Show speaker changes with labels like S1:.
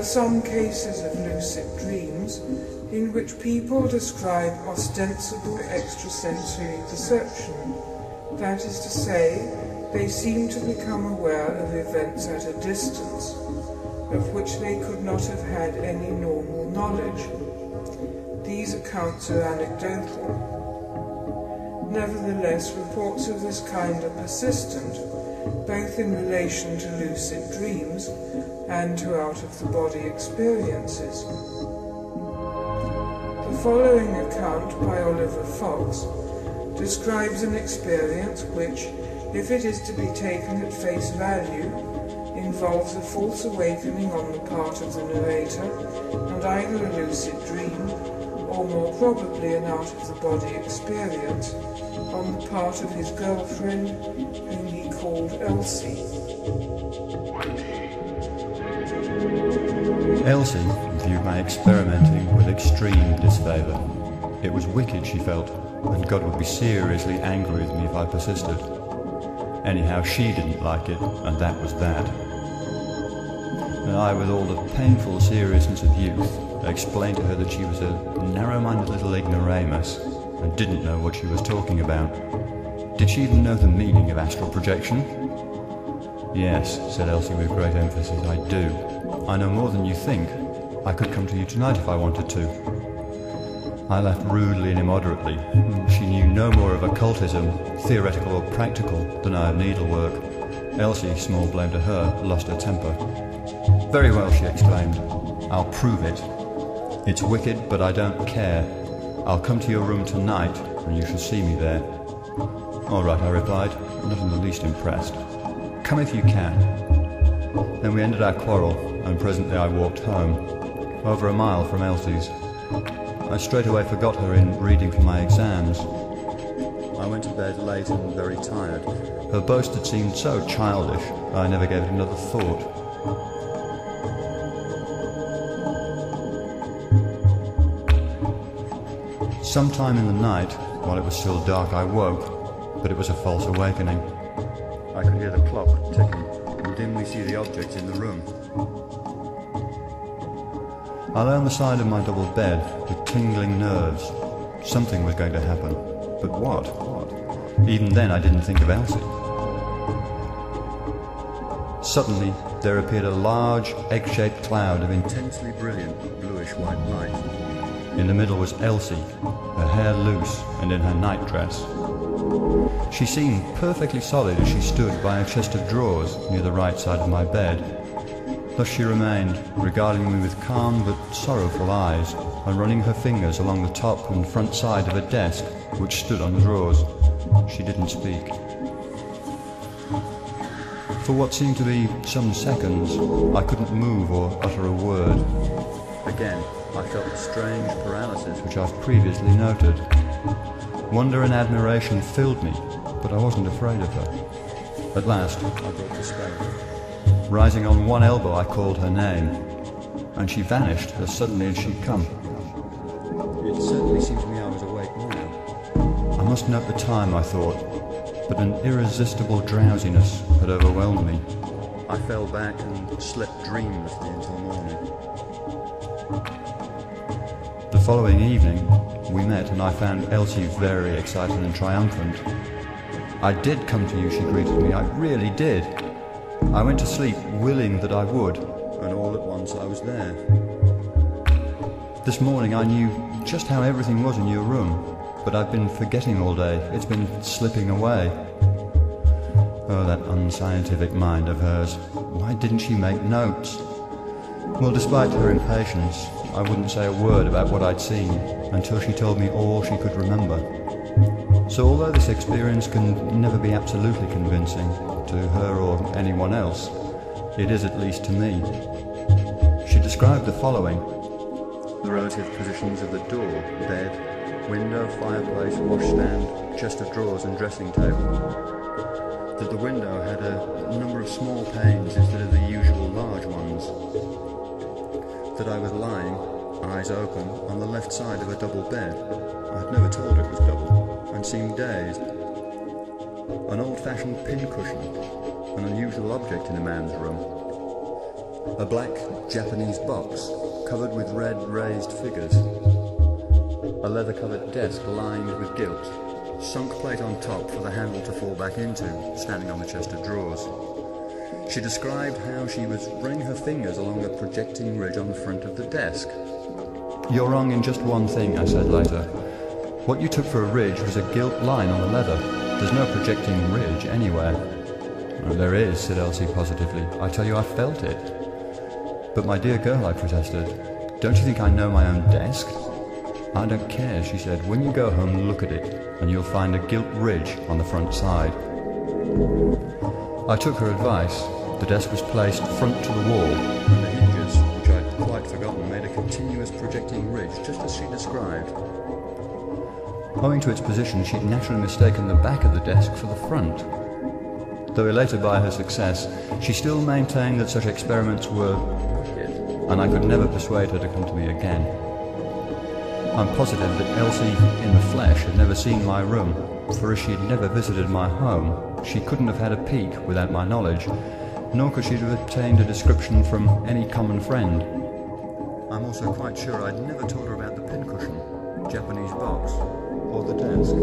S1: are some cases of lucid dreams in which people describe ostensible extrasensory perception. That is to say, they seem to become aware of events at a distance, of which they could not have had any normal knowledge. These accounts are anecdotal. Nevertheless, reports of this kind are persistent, both in relation to lucid dreams and to out-of-the-body experiences. The following account by Oliver Fox describes an experience which, if it is to be taken at face value, involves a false awakening on the part of the narrator and either a lucid dream or more probably an out-of-the-body experience on the part of his girlfriend, whom he called Elsie.
S2: Elsie viewed my experimenting with extreme disfavour. It was wicked, she felt, and God would be seriously angry with me if I persisted. Anyhow, she didn't like it, and that was that. And I, with all the painful seriousness of youth, explained to her that she was a narrow-minded little ignoramus and didn't know what she was talking about. Did she even know the meaning of astral projection? Yes, said Elsie with great emphasis, I do. I know more than you think. I could come to you tonight if I wanted to. I laughed rudely and immoderately. She knew no more of occultism, theoretical or practical, than I of needlework. Elsie, small blame to her, lost her temper. Very well, she exclaimed. I'll prove it. It's wicked, but I don't care. I'll come to your room tonight, and you shall see me there. All right, I replied, not in the least impressed. Come if you can. Then we ended our quarrel, and presently I walked home, over a mile from Elsie's. I straightway forgot her in reading for my exams. I went to bed late and very tired. Her boast had seemed so childish, I never gave it another thought. Sometime in the night, while it was still dark, I woke, but it was a false awakening. I could hear the clock ticking and dimly see the objects in the room. I lay on the side of my double bed with tingling nerves. Something was going to happen, but what? Even then I didn't think of Elsie. Suddenly there appeared a large, egg-shaped cloud of intensely brilliant bluish-white light. In the middle was Elsie, her hair loose and in her nightdress. She seemed perfectly solid as she stood by a chest of drawers near the right side of my bed. Thus she remained, regarding me with calm but sorrowful eyes, and running her fingers along the top and front side of a desk which stood on the drawers. She didn't speak. For what seemed to be some seconds, I couldn't move or utter a word. Again, I felt the strange paralysis which I've previously noted. Wonder and admiration filled me, but I wasn't afraid of her. At last, I brought despair. Rising on one elbow, I called her name, and she vanished as suddenly as she'd come. It certainly seemed to me I was awake now. I must note the time, I thought, but an irresistible drowsiness had overwhelmed me. I fell back and slept dreamlessly until morning. The following evening, we met and I found Elsie very excited and triumphant. I did come to you, she greeted me, I really did. I went to sleep willing that I would, and all at once I was there. This morning I knew just how everything was in your room, but I've been forgetting all day. It's been slipping away. Oh, that unscientific mind of hers. Why didn't she make notes? Well, despite her impatience, I wouldn't say a word about what I'd seen until she told me all she could remember. So although this experience can never be absolutely convincing to her or anyone else, it is at least to me. She described the following: the relative positions of the door, bed, window, fireplace, washstand, chest of drawers and dressing table. That the window had a number of small panes instead of the usual large ones. That I was lying, eyes open, on the left side of a double bed. I had never told her it was double, and seemed dazed. An old-fashioned pincushion, an unusual object in a man's room. A black Japanese box covered with red raised figures. A leather-covered desk lined with gilt. Sunk plate on top for the handle to fall back into, standing on the chest of drawers. She described how she was running her fingers along a projecting ridge on the front of the desk. "You're wrong in just one thing," I said later. "What you took for a ridge was a gilt line on the leather. There's no projecting ridge anywhere." "Oh, there is," said Elsie positively. "I tell you, I felt it." "But my dear girl," I protested, "don't you think I know my own desk?" "I don't care," she said. "When you go home, look at it, and you'll find a gilt ridge on the front side." I took her advice. The desk was placed front to the wall, and the hinges, which I'd quite forgotten, made a continuous projecting ridge, just as she described. Owing to its position, she'd naturally mistaken the back of the desk for the front. Though elated by her success, she still maintained that such experiments were wicked, and I could never persuade her to come to me again. I'm positive that Elsie, in the flesh, had never seen my room, for as she had never visited my home, she couldn't have had a peek without my knowledge, nor could she have obtained a description from any common friend. I'm also quite sure I'd never told her about the pincushion, Japanese box, or the desk.